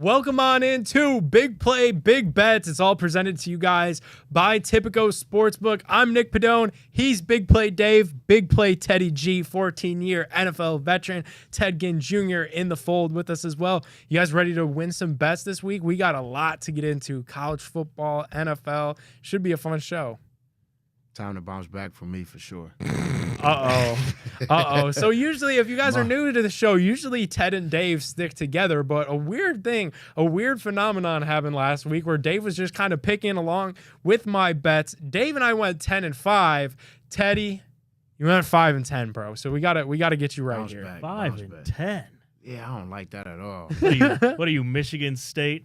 Welcome on into Big Play, Big Bets. It's all presented to you guys by Tipico Sportsbook. I'm Nick Padone. He's Big Play Dave. Big Play Teddy G, 14-year NFL veteran. Ted Ginn Jr. in the fold with us as well. You guys ready to win some bets this week? We got a lot to get into. College football, NFL. Should be a fun show. Time to bounce back for me for sure. So usually if you guys are new to the show, usually Ted and Dave stick together, but a weird phenomenon happened last week where Dave was just kind of picking along with my bets. Dave and I went 10-5. Teddy, you went 5-10, bro. So we gotta get you right Bounce here. back, 5-10. Yeah, I don't like that at all. What are you, Michigan State?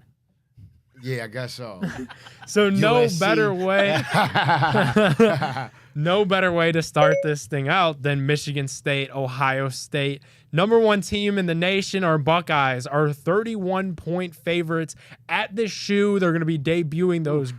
Yeah, I guess so. So no USC. better way to start this thing out than Michigan State, Ohio State. Number one team in the nation, our Buckeyes, are 31-point favorites at the shoe. They're going to be debuting those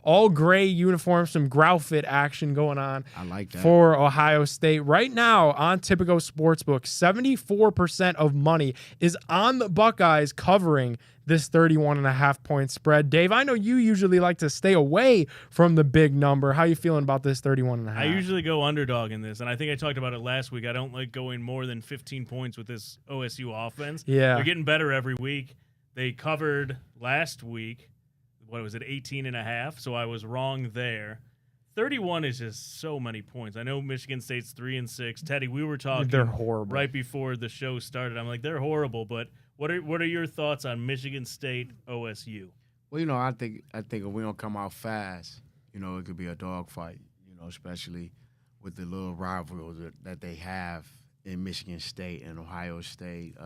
all gray uniforms, some growl fit action going on. I like that. For Ohio State. Right now on Tipico Sportsbook, 74% of money is on the Buckeyes covering this 31.5-point spread. Dave, I know you usually like to stay away from the big number. How you feeling about this 31.5? I usually go underdog in this, and I think I talked about it last week. I don't like going more than 15 points with this OSU offense. Yeah. They're getting better every week. They covered last week, 18.5, so I was wrong there. 31 is just so many points. I know Michigan State's 3-6. Teddy, we were talking They're horrible. right before the show started. I'm like, they're horrible, but what are your thoughts on Michigan State OSU? Well, I think if we don't come out fast, it could be a dogfight. Especially with the little rivalry that they have in Michigan State and Ohio State.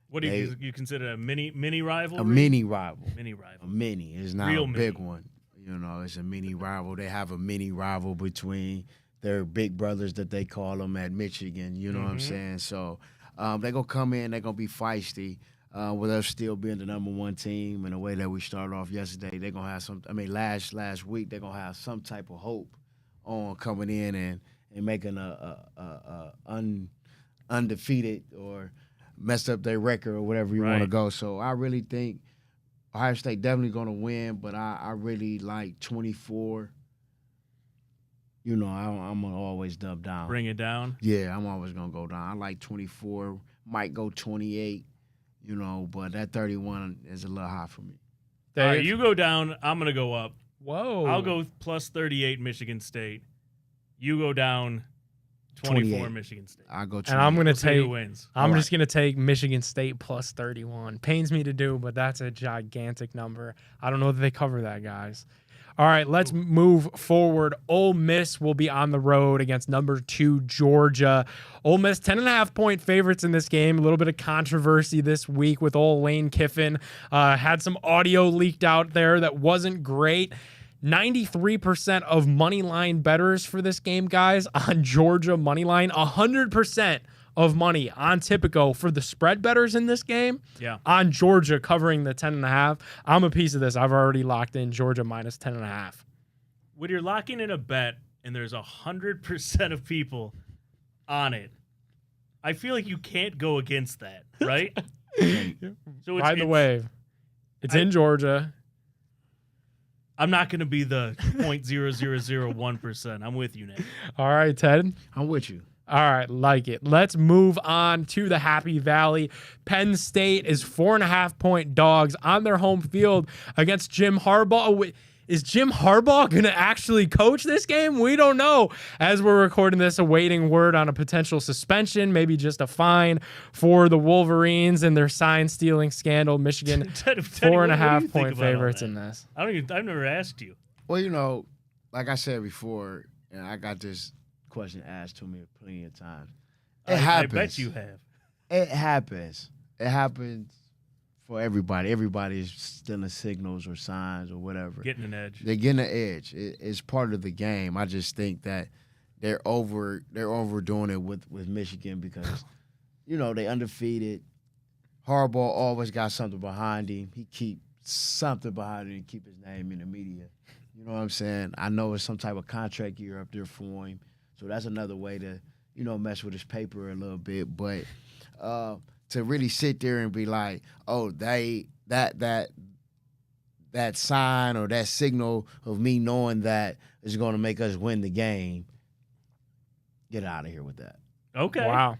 What do you consider a mini rivalry? A mini rival. Mini rival. A mini. It's not Real a big mini. one. It's a mini rival. They have a mini rival between their big brothers that they call them at Michigan. You know what I'm saying? So they're going to come in. They're going to be feisty. With us still being the number one team and the way that we started off yesterday, they're going to have some – last week they're going to have some type of hope on coming in and making a undefeated or messed up their record or whatever you want to go. So I really think Ohio State definitely going to win, but I really like 24. I'm going to always dub down. Bring it down? Yeah, I'm always going to go down. I like 24, might go 28, but that 31 is a little high for me. All right, you go down, I'm going to go up. Whoa. I'll go plus 38 Michigan State. You go down 24 28. Michigan State. I go 28. And I'm going to take who wins. I'm just going to take Michigan State plus 31. Pains me to do, but that's a gigantic number. I don't know that they cover that, guys. All right, let's move forward. Ole Miss will be on the road against number 2 Georgia. Ole Miss 10.5-point favorites in this game. A little bit of controversy this week with old Lane Kiffin. Had some audio leaked out there that wasn't great. 93% of money line bettors for this game, guys, on Georgia money line. 100% of money on Tipico for the spread bettors in this game. Yeah. On Georgia covering the 10.5. I'm a piece of this. I've already locked in Georgia minus 10.5. When you're locking in a bet and there's 100% of people on it, I feel like you can't go against that, right? So By the way, it's in Georgia. I'm not going to be the 0.0001%. I'm with you, Nick. All right, Ted. I'm with you. All right, like it. Let's move on to the Happy Valley. Penn State is 4.5-point dogs on their home field against Jim Harbaugh. Is Jim Harbaugh going to actually coach this game? We don't know. As we're recording this, awaiting word on a potential suspension, maybe just a fine for the Wolverines and their sign-stealing scandal. Michigan, Teddy, 4.5-point favorites in this. I've never asked you. Well, like I said before, and I got this question asked to me plenty of times. It happens. I bet you have. It happens. It happens for everybody. Everybody is stealing signals or signs or whatever. Getting an edge. They're getting an edge. It's part of the game. I just think that they're overdoing it with Michigan because, they undefeated. Harbaugh always got something behind him. He keeps something behind him to keep his name in the media. You know what I'm saying? I know it's some type of contract year up there for him. So that's another way to, mess with his paper a little bit. But to really sit there and be like, oh, that sign or that signal of me knowing that is going to make us win the game. Get out of here with that. Okay. Wow.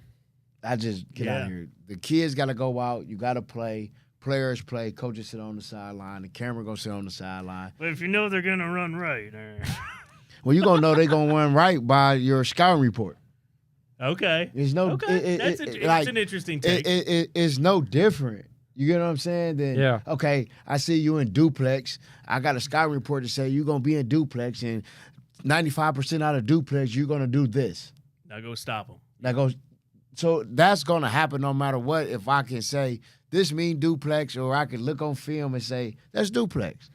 I just get out of here. The kids got to go out. You got to play. Players play. Coaches sit on the sideline. The camera going to sit on the sideline. But if you know they're going to run right. Well, you're going to know they're going to run right by your scouting report. Okay. There's no. Okay. That's an interesting take. It's no different. You get what I'm saying? Then, yeah. Okay, I see you in duplex. I got a scouting report to say you're going to be in duplex, and 95% out of duplex, you're going to do this. Now go stop them. So that's going to happen no matter what. If I can say this mean duplex, or I can look on film and say that's duplex.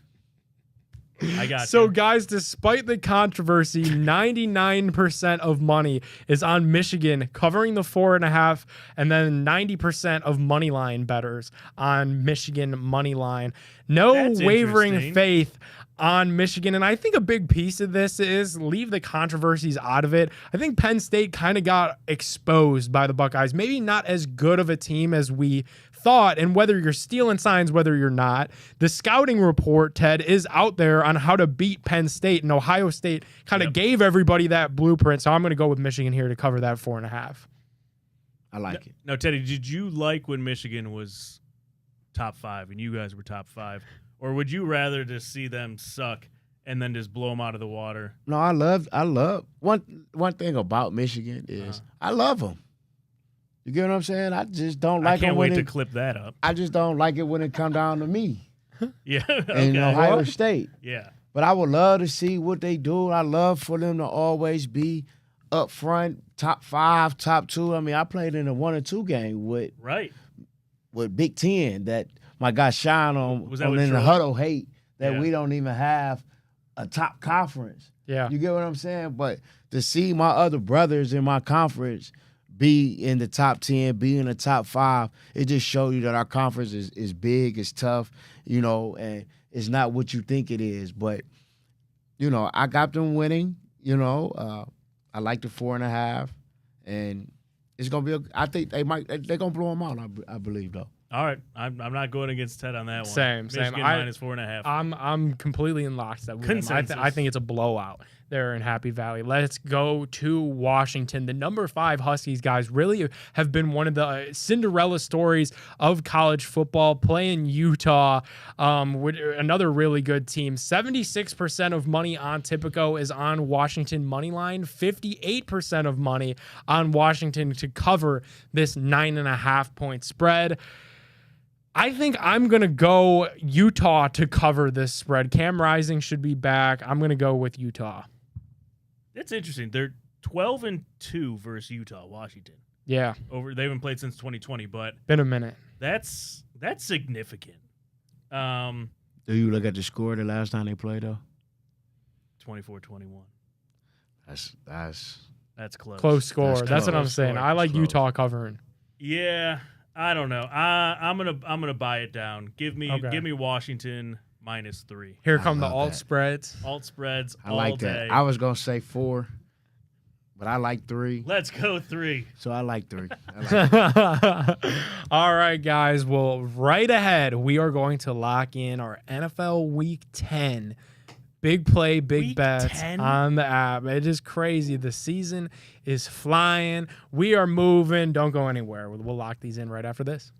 I got so, you. guys, despite the controversy, 99% of money is on Michigan covering the 4.5, and then 90% of money line bettors on Michigan money line. No That's wavering interesting. faith on Michigan, and I think a big piece of this is leave the controversies out of it. I think Penn State kind of got exposed by the Buckeyes. Maybe not as good of a team as we thought, and whether you're stealing signs, whether you're not, the scouting report, Ted, is out there on how to beat Penn State, and Ohio State kind of gave everybody that blueprint, so I'm going to go with Michigan here to cover that 4.5. I like it. Now, Teddy, did you like when Michigan was top 5 and you guys were top 5? Or would you rather just see them suck and then just blow them out of the water? No, I love one thing about Michigan is I love them. You get what I'm saying? I just don't like. I can't wait to clip that up. I just don't like it when it come down to me. Yeah, in Ohio State. Yeah, but I would love to see what they do. I love for them to always be up front, top 5, top 2. I mean, I played in a 1 or 2 game with Big Ten that my guy Shine on in the huddle hate that we don't even have a top conference. Yeah. You get what I'm saying? But to see my other brothers in my conference be in the top 10, be in the top 5, it just shows you that our conference is big, it's tough, and it's not what you think it is. But, I got them winning, I like the 4.5, and it's going to be I think they're going to blow them out, I believe, though. All right, I'm not going against Ted on that one. Same. Michigan minus 4.5. I'm completely in lockstep with him. I think it's a blowout there in Happy Valley. Let's go to Washington. The number 5 Huskies, guys, really have been one of the Cinderella stories of college football, playing Utah, with another really good team. 76% of money on Tipico is on Washington money line. 58% of money on Washington to cover this 9.5-point spread. I think I'm going to go Utah to cover this spread. Cam Rising should be back. I'm going to go with Utah. That's interesting. They're 12-2 versus Utah, Washington. Yeah. They haven't played since 2020, but been a minute. That's significant. Do you look at the score the last time they played, though? 24-21. That's close. Close score. That's That's what I'm close. saying. I like Close. Utah covering. Yeah, I don't know. I'm gonna buy it down. Give me Washington minus 3. Here come the love alt that. spreads. Alt spreads. I like day. that. I was going to say 4, but I like 3. Let's go 3. So I like 3. I like All right, guys. Well, right ahead, we are going to lock in our NFL Week 10 big play, big Week bets 10? on the app. It is crazy. The season is flying. We are moving. Don't go anywhere. We'll lock these in right after this.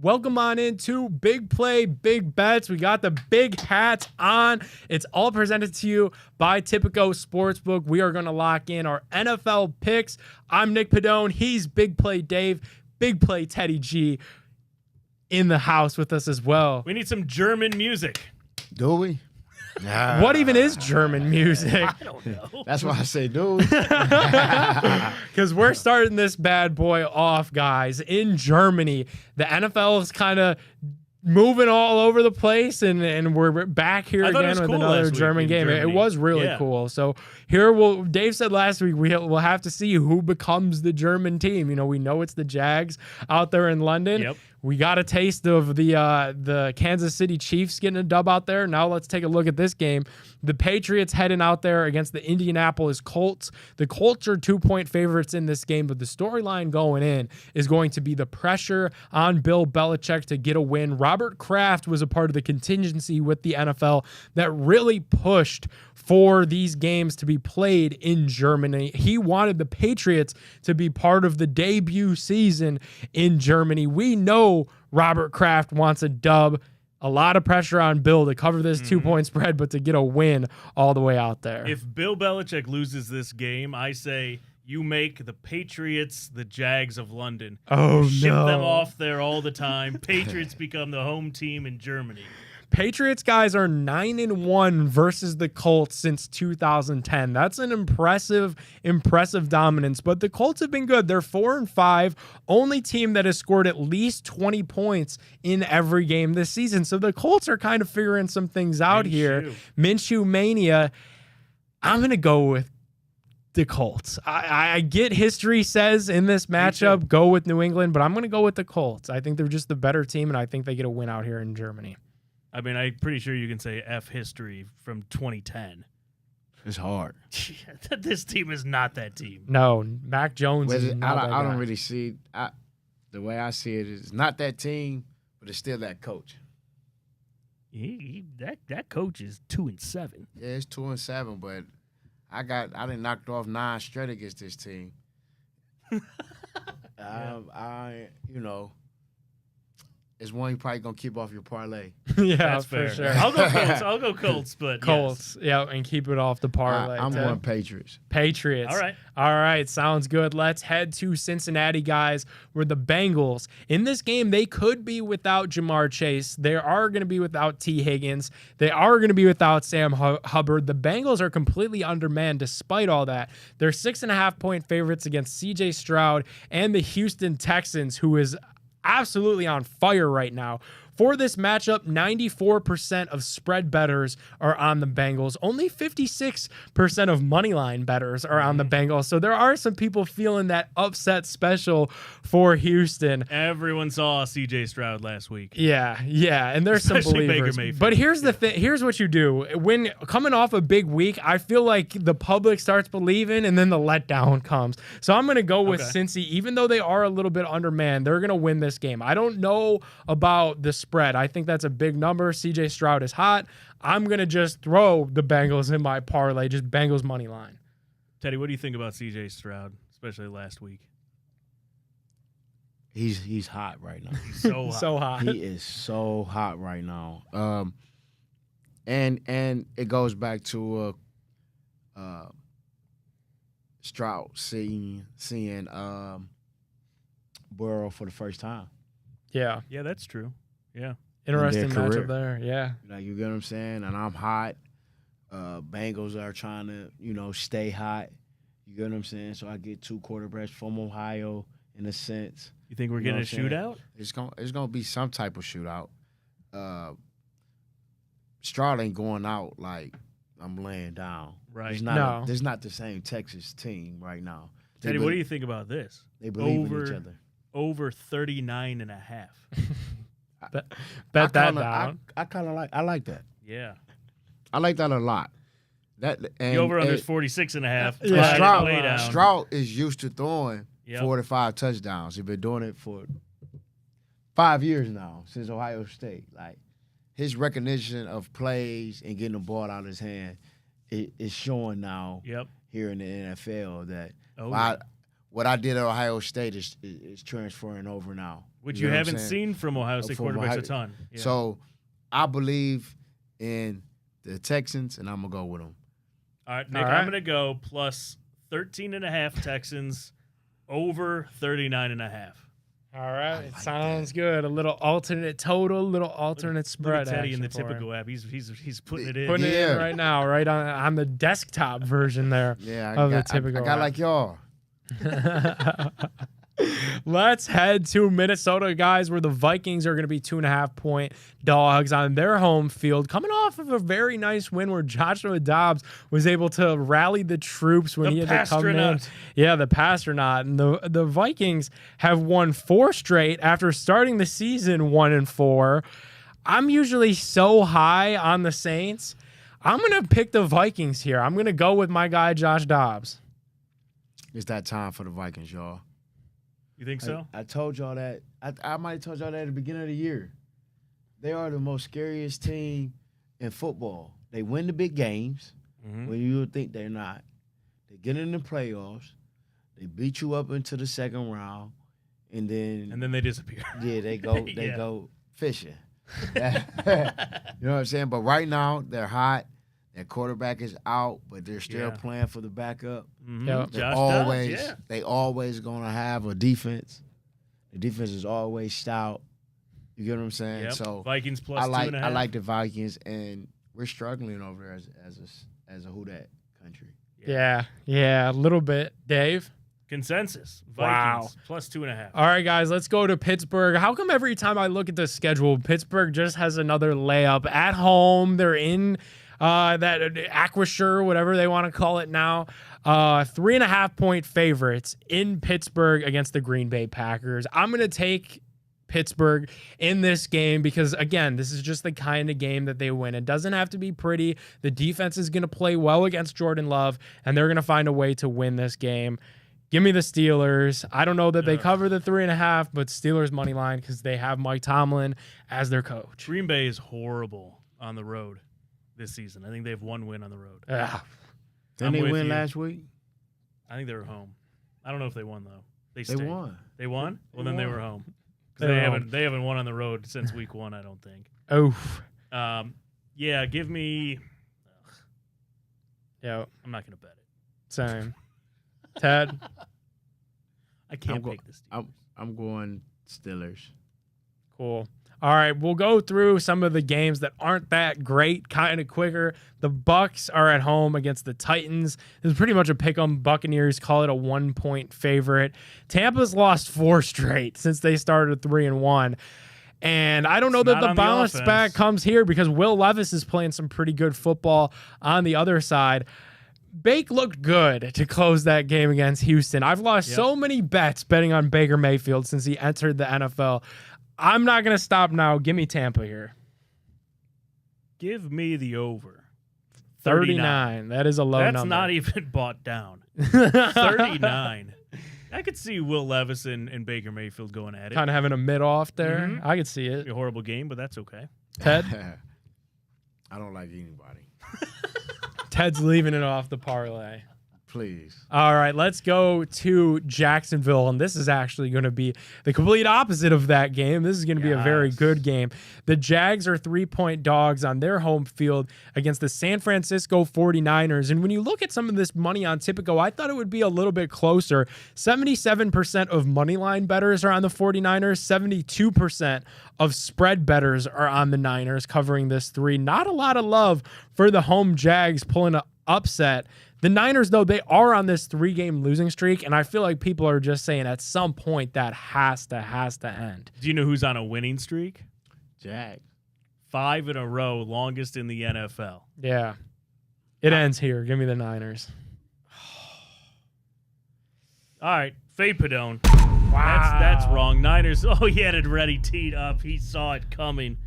Welcome on into Big Play, Big Bets. We got the big hats on. It's all presented to you by Tipico Sportsbook. We are going to lock in our NFL picks. I'm Nick Padone. He's Big Play Dave. Big Play Teddy G in the house with us as well. We need some German music. Do we? What even is German music? I don't know. That's why I say do we. Because we're starting this bad boy off, guys, in Germany. The NFL is kind of moving all over the place, and we're back here I thought it again was with cool another last week German in game. It Germany. was really Yeah. cool. So here Dave said last week we'll have to see who becomes the German team. We know it's the Jags out there in London. Yep. We got a taste of the Kansas City Chiefs getting a dub out there. Now let's take a look at this game. The Patriots heading out there against the Indianapolis Colts. The Colts are 2-point favorites in this game, but the storyline going in is going to be the pressure on Bill Belichick to get a win. Robert Kraft was a part of the contingency with the NFL that really pushed for these games to be played in Germany. He wanted the Patriots to be part of the debut season in Germany. We know Robert Kraft wants a dub. A lot of pressure on Bill to cover this 2-point spread, but to get a win all the way out there. If Bill Belichick loses this game, I say you make the Patriots the Jags of London. Oh, Ship no. them off there all the time. Patriots become the home team in Germany. Patriots guys are 9-1 versus the Colts since 2010. That's an impressive dominance. But the Colts have been good. They're 4-5, only team that has scored at least 20 points in every game this season. So the Colts are kind of figuring some things out here. Minshew mania. I'm gonna go with the Colts. I get history says in this matchup go with New England, but I'm gonna go with the Colts. I think they're just the better team, and I think they get a win out here in Germany. I mean, I'm pretty sure you can say F history from 2010. It's hard. This team is not that team. No, Mac Jones is not that I don't guy. really see the way I see it is not that team, but it's still that coach. That coach is 2-7. Yeah, it's 2-7, but I done knocked off 9 straight against this team. It's one you probably gonna keep off your parlay. Yeah, That's for fair. sure. I'll go Colts. I'll go Colts, but Colts, yeah, and keep it off the parlay. I'm too. going Patriots. Patriots. All right, sounds good. Let's head to Cincinnati, guys, where the Bengals, in this game, they could be without Jamar Chase. They are going to be without T. Higgins. They are going to be without Sam Hubbard. The Bengals are completely undermanned despite all that. They're 6.5-point favorites against C.J. Stroud and the Houston Texans, who is absolutely on fire right now. For this matchup, 94% of spread bettors are on the Bengals. Only 56% of moneyline bettors are on the Bengals. So there are some people feeling that upset special for Houston. Everyone saw C.J. Stroud last week. Yeah, and there's Especially some believers. Baker Mayfield. But here's the thing. Here's what you do. When coming off a big week, I feel like the public starts believing and then the letdown comes. So I'm going to go with Cincy. Even though they are a little bit undermanned, they're going to win this game. I don't know about the spread. I think that's a big number. C.J. Stroud is hot. I'm going to just throw the Bengals in my parlay, just Bengals money line. Teddy, what do you think about C.J. Stroud, especially last week? He's hot right now. He's so hot. So hot. He is so hot right now. And it goes back to Stroud seeing Burrow for the first time. Yeah. Yeah, that's true. Yeah. Interesting their career. matchup there. Yeah. Like, you get what I'm saying? And I'm hot. Bengals are trying to, stay hot. You get what I'm saying? So I get 2 quarterbacks from Ohio in a sense. You think we're You know getting a what I'm shootout? It's gonna be some type of shootout. Stroud ain't going out like I'm laying down. Right. It's No. There's not the same Texas team right now. Teddy, what do you think about this? They believe in each other. Over 39.5. Bet that down. I like that. Yeah. I like that a lot. The over-under is 46.5. Yeah. Stroud is used to throwing Yep. 4 to 5 touchdowns. He's been doing it for 5 years now, since Ohio State. Like, his recognition of plays and getting the ball out of his hand is showing now here in the NFL that what I did at Ohio State is transferring over now. Which You you know what I'm haven't saying? seen from Ohio State From quarterbacks Ohio- a ton. Yeah. So I believe in the Texans, and I'm going to go with them. All right, Nick, All right. I'm going to go plus 13.5 Texans, over 39.5. All right. like Sounds good. A little alternate total, little alternate Look spread. at Teddy in the action for him. typical app. He's putting it in. Putting it in Yeah. right now, right on the desktop version there. Yeah, Of the I typical got app. like y'all. Let's head to Minnesota, guys, where the Vikings are going to be 2.5-point dogs on their home field, coming off of a very nice win where Joshua Dobbs was able to rally the troops when he had to come in. Yeah, the Pastronaut. And the Vikings have won 4 straight after starting the season 1-4. I'm usually so high on the Saints. I'm going to pick the Vikings here. I'm going to go with my guy, Josh Dobbs. It's that time for the Vikings, y'all. You think so? I told y'all that. I might have told y'all that at the beginning of the year. They are the most scariest team in football. They win the big games when you would think they're not. They get in the playoffs. They beat you up into the second round, and then they disappear. Yeah, they go go fishing. You know what I'm saying? But right now they're hot. Their quarterback is out, but they're still playing for the backup. Yep. They always gonna have a defense. The defense is always stout. You get what I'm saying? Yep. So Vikings plus I like 2.5. I like the Vikings, and we're struggling over there as a who dat country. Yeah, a little bit. Dave? Consensus. Vikings Wow. plus 2.5. All right, guys, let's go to Pittsburgh. How come every time I look at the schedule, Pittsburgh just has another layup at home? They're in that Acrisure, whatever they want to call it now. 3.5-point favorites in Pittsburgh against the Green Bay Packers. I'm going to take Pittsburgh in this game because, again, this is just the kind of game that they win. It doesn't have to be pretty. The defense is going to play well against Jordan Love, and they're going to find a way to win this game. Give me the Steelers. I don't know that they cover the 3.5, but Steelers money line because they have Mike Tomlin as their coach. Green Bay is horrible on the road this season. I think they have 1 win on the road. Didn't they win last week? I think they were home. I don't know if they won though. They won. They won? Well, then they were home. They They haven't won on the road since week 1. I don't think. Oof. Yeah. Give me. Yeah. I'm not gonna bet it. Same. Ted? I can't pick this. I'm going Steelers. Cool. All right, we'll go through some of the games that aren't that great kind of quicker. The Bucks are at home against the Titans. This is pretty much a pick 'em. Buccaneers call it a 1-point favorite. Tampa's lost 4 straight since they started 3-1. And I don't know that the bounce back comes here because Will Levis is playing some pretty good football on the other side. Bake looked good to close that game against Houston. I've lost so many bets betting on Baker Mayfield since he entered the NFL. I'm not going to stop now. Give me Tampa here. Give me the over. 39. That is a low number. That's not even bought down. 39. I could see Will Levis and Baker Mayfield going at it. Kind of having a mid-off there. I could see it. A horrible game, but that's okay. Ted? I don't like anybody. Ted's leaving it off the parlay. Please. All right, let's go to Jacksonville, and this is actually going to be the complete opposite of that game. This is going to be a very good game. The Jags are 3-point dogs on their home field against the San Francisco 49ers, and when you look at some of this money on Tipico, I thought it would be a little bit closer. 77% of moneyline bettors are on the 49ers. 72% of spread bettors are on the Niners covering this 3. Not a lot of love for the home Jags pulling an upset. The Niners, though, they are on this 3-game losing streak, and I feel like people are just saying at some point that has to end. Do you know who's on a winning streak? Jags. 5 in a row, longest in the NFL. Yeah. It ends here. Give me the Niners. All right, Fade Padone. Wow. That's wrong. Niners, he had it ready, teed up. He saw it coming.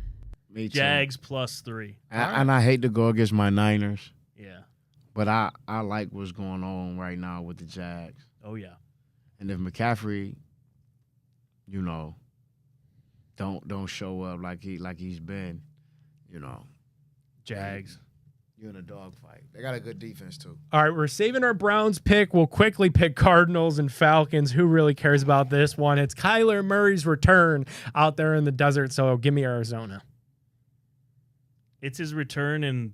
Me too. Jags plus 3. And I hate to go against my Niners. Yeah. But I like what's going on right now with the Jags. Oh, yeah. And if McCaffrey, don't show up like he's been, Jags. You're in a dogfight. They got a good defense, too. All right, we're saving our Browns pick. We'll quickly pick Cardinals and Falcons. Who really cares about this one? It's Kyler Murray's return out there in the desert, so give me Arizona. It's his return, and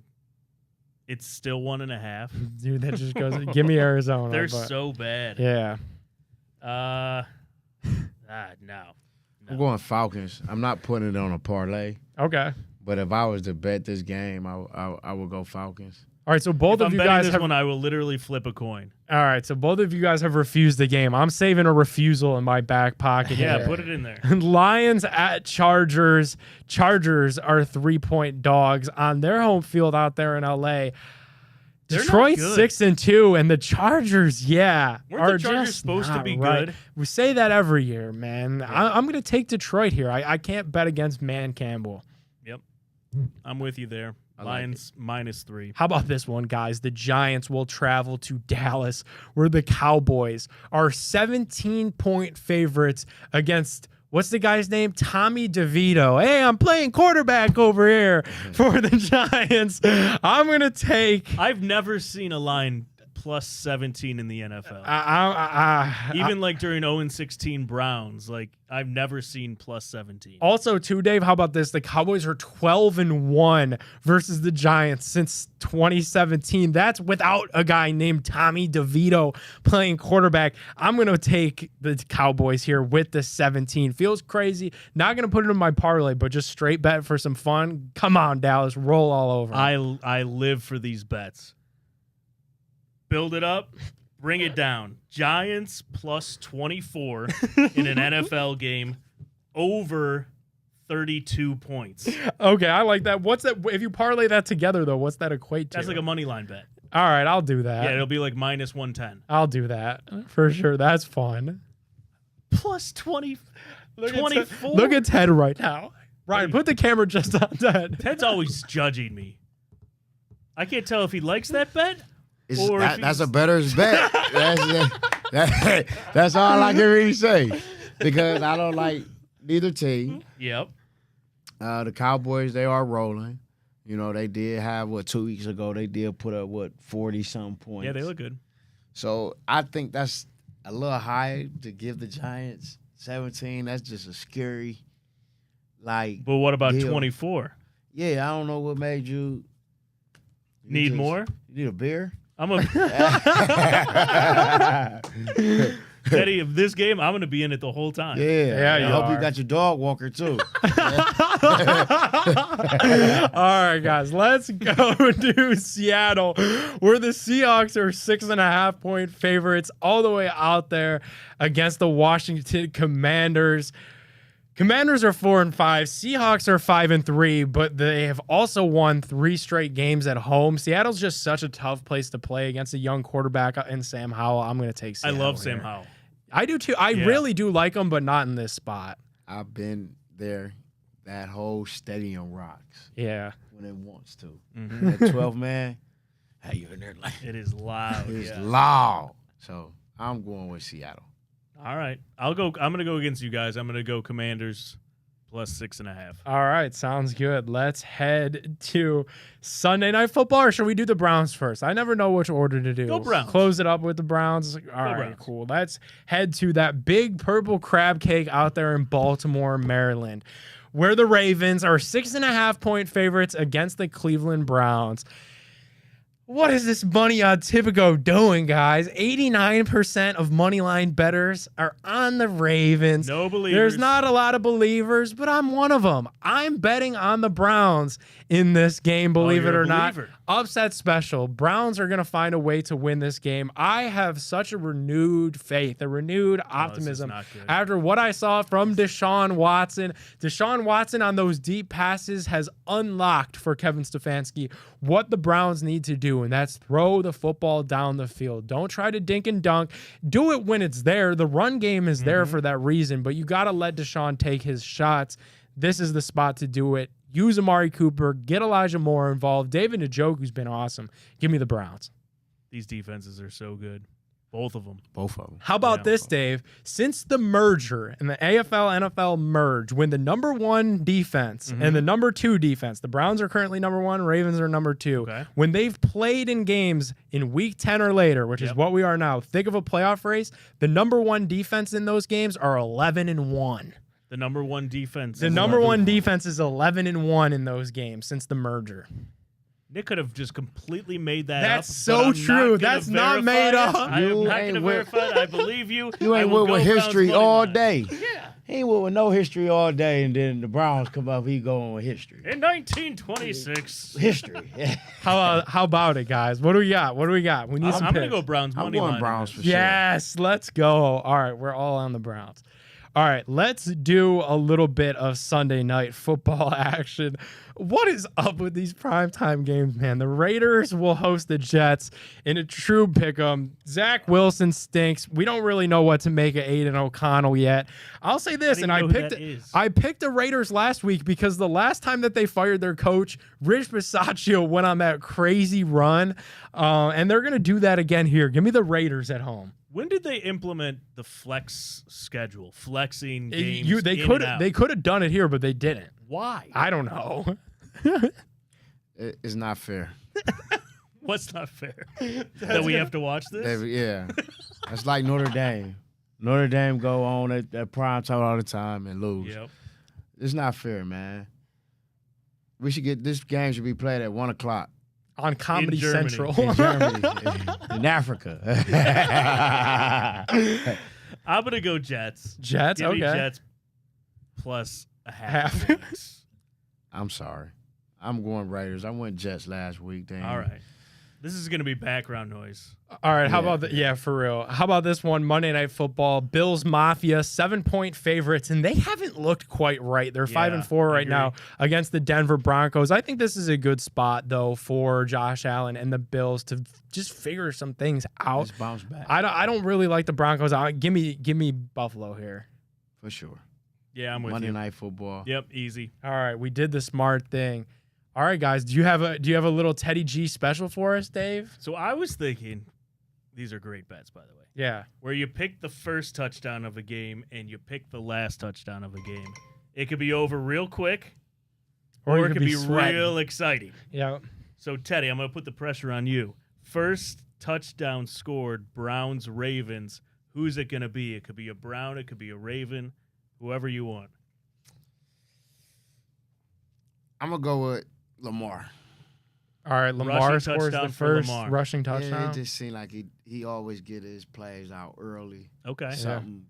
it's still 1.5. Dude, that just goes. Give me Arizona. They're so bad. Yeah. No. I'm going Falcons. I'm not putting it on a parlay. Okay. But if I was to bet this game, I would go Falcons. All right, so both If of I'm you betting guys this have. one, I will literally flip a coin. All right, so both of you guys have refused the game. I'm saving a refusal in my back pocket. Yeah, here. put it in there. Lions at Chargers. Chargers are 3-point dogs on their home field out there in LA. They're not Detroit's good. 6-2, and the Chargers, Weren't are the Chargers just supposed to not be right. good? We say that every year, man. I'm going to take Detroit here. I can't bet against Man Campbell. Yep. I'm with you there. Lions -3. How about this one, guys? The Giants will travel to Dallas, where the Cowboys are 17-point favorites against, what's the guy's name? Tommy DeVito. Hey, I'm playing quarterback over here for the Giants. I'm going to take... I've never seen a line +17 in the NFL. Even like during 0-16 Browns, like I've never seen +17. Also, too, Dave, how about this? The Cowboys are 12-1 versus the Giants since 2017. That's without a guy named Tommy DeVito playing quarterback. I'm going to take the Cowboys here with the 17. Feels crazy. Not going to put it in my parlay, but just straight bet for some fun. Come on, Dallas. Roll all over. I live for these bets. Build it up, bring it down. Giants +24 in an NFL game, over 32 points. Okay, I like that. What's that? If you parlay that together, though, what's that equate to? That's like a money line bet. All right, I'll do that. Yeah, it'll be like -110. I'll do that for sure. That's fun. +20, 24. Look at Ted right now. Ryan, put the camera just on Ted. Ted's always judging me. I can't tell if he likes that bet. Or if That's a better's bet. That's all I can really say, because I don't like neither team. Yep. The Cowboys, they are rolling. You know, they did have, 2 weeks ago, they did put up, 40-something points. Yeah, they look good. So I think that's a little high to give the Giants 17. That's just a scary, like. But what about deal. 24? Yeah, I don't know what made you. Need more? You need a beer? I'm a Teddy, of this game, I'm going to be in it the whole time. Yeah, you I hope are. you got your dog walker too. All right, guys, let's go to Seattle, where the Seahawks are 6.5-point favorites all the way out there against the Washington Commanders. Commanders are 4-5. Seahawks are 5-3, but they have also won 3 straight games at home. Seattle's just such a tough place to play against a young quarterback in Sam Howell. I'm going to take Seattle. I love here. Sam Howell. I do too. I really do like him, but not in this spot. I've been there. That whole stadium rocks Yeah. when it wants to. Mm-hmm. That 12 man, hey, you're in there like It is loud. it's Yeah. loud. So I'm going with Seattle. All right. I'm going to go against you guys. I'm going to go Commanders +6.5. All right, sounds good. Let's head to Sunday Night Football, or should we do the Browns first? I never know which order to do. Go Browns. Close it up with the Browns. All right, Browns. cool. Let's head to that big purple crab cake out there in Baltimore, Maryland, where the Ravens are 6.5-point favorites against the Cleveland Browns. What is this money on Tipico doing, guys? 89% of moneyline bettors are on the Ravens. No believers. There's not a lot of believers, but I'm one of them. I'm betting on the Browns in this game, believe it you're or a not. believer. Upset special. Browns are going to find a way to win this game. I have such a renewed faith, a renewed optimism not good. after what I saw from Deshaun Watson. Deshaun Watson on those deep passes has unlocked for Kevin Stefanski what the Browns need to do, and that's throw the football down the field. Don't try to dink and dunk. Do it when it's there. The run game is there for that reason, but you got to let Deshaun take his shots. This is the spot to do it. Use Amari Cooper. Get Elijah Moore involved. David Njoku's been awesome. Give me the Browns. These defenses are so good. Both of them. Both of them. How about Yeah. this, Dave? Since the merger and the AFL-NFL merge, when the number 1 defense and the number 2 defense, the Browns are currently number 1, Ravens are number 2. Okay. When they've played in games in week 10 or later, which is Yep. what we are now, think of a playoff race, the number 1 defense in those games are 11-1. The number 1 defense. The is number 1 11. defense is 11-1 in those games since the merger. Nick could have just completely made that That's up. so but I'm true. not gonna That's not verify made it. up. I am You not going ain't to with- verify it. I believe you. You I ain't will with go Browns history money all line. day. Yeah. He went with no history all day, and then the Browns come up, he going with history. In 1926. History. How about it, guys? What do we got? What do we got? We need some I'm going to picks. go Browns I'm money going line. Browns for sure. Yes, let's go. All right, we're all on the Browns. All right, let's do a little bit of Sunday night football action. What is up with these primetime games, man? The Raiders will host the Jets in a true pick'em. Zach Wilson stinks. We don't really know what to make of Aiden O'Connell yet. I'll say this, and I picked the Raiders last week because the last time that they fired their coach, Rich Bisaccia went on that crazy run, and they're going to do that again here. Give me the Raiders at home. When did they implement the flex schedule? Flexing games They could have done it here, but they didn't. Why? I don't know. It's not fair. What's not fair? That we have to watch this? Yeah. It's like Notre Dame. Notre Dame go on at prime time all the time and lose. Yep. It's not fair, man. This game should be played at 1 o'clock. On Comedy Germany. Central. In Germany, in Africa. I'm going to go Jets. Jets? Give me Okay. Jets plus a Half. half. Phoenix. I'm sorry. I'm going Raiders. I went Jets last week. Damn. All right. This is going to be background noise. All right, how about for real. How about this one? Monday Night Football, Bills Mafia, 7-point favorites, and they haven't looked quite right. They're 5-4 right now against the Denver Broncos. I think this is a good spot though for Josh Allen and the Bills to just figure some things out. Let's bounce back. I don't really like the Broncos. Give me Buffalo here. For sure. Yeah, I'm with Monday you. Night Football. Yep, easy. All right, we did the smart thing. All right, guys, do you have a little Teddy G special for us, Dave? So I was thinking, these are great bets, by the way, Yeah. where you pick the first touchdown of a game and you pick the last touchdown of a game. It could be over real quick, or it could be sweating. real exciting. Yeah. So, Teddy, I'm going to put the pressure on you. First touchdown scored, Browns-Ravens. Who's it going to be? It could be a Brown. It could be a Raven. Whoever you want. I'm going to go with Lamar. All right, Lamar Rushing scores the touchdown for first Lamar. rushing Yeah, touchdown. it just seemed like he always get his plays out early. Okay. Something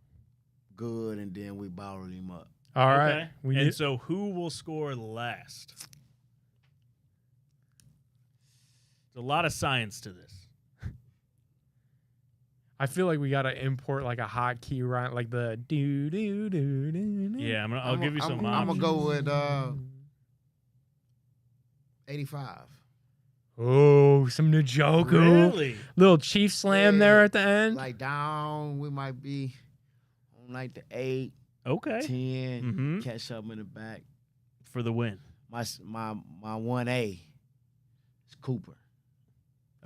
good, and then we bottle him up. All right. Okay. We And need- so who will score last? There's a lot of science to this. I feel like we gotta import like a hotkey right, like the do do do do. Yeah, I'll give you some I'm options. going to go with 85. Oh, some Njoku. Really? Little Chief slam there at the end. Like down, we might be on like the 8, Okay. 10, Mhm. catch something in the back. For the win. My 1A is Cooper.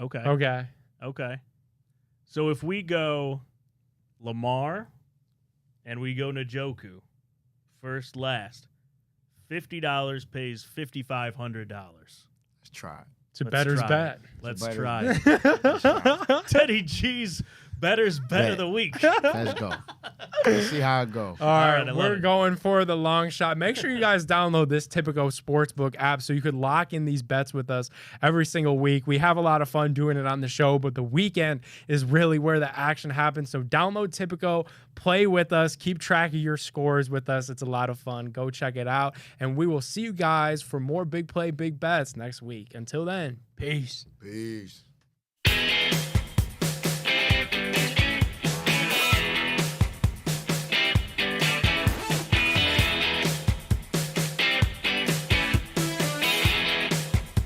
Okay. Okay. Okay. So if we go Lamar and we go Njoku, first, last, $50 pays $5,500. Let's try it. It's a Let's better's try bet. Let's better try bet. it. Teddy G's better's bet of Bet. the week. Let's go. Let's see how it goes. All right, right, I love we're it. going for the long shot. Make sure you guys download this Tipico Sportsbook app so you could lock in these bets with us every single week. We have a lot of fun doing it on the show, but the weekend is really where the action happens. So download Tipico, play with us, keep track of your scores with us. It's a lot of fun. Go check it out, and we will see you guys for more Big Play, Big Bets next week. Until then, peace. Peace.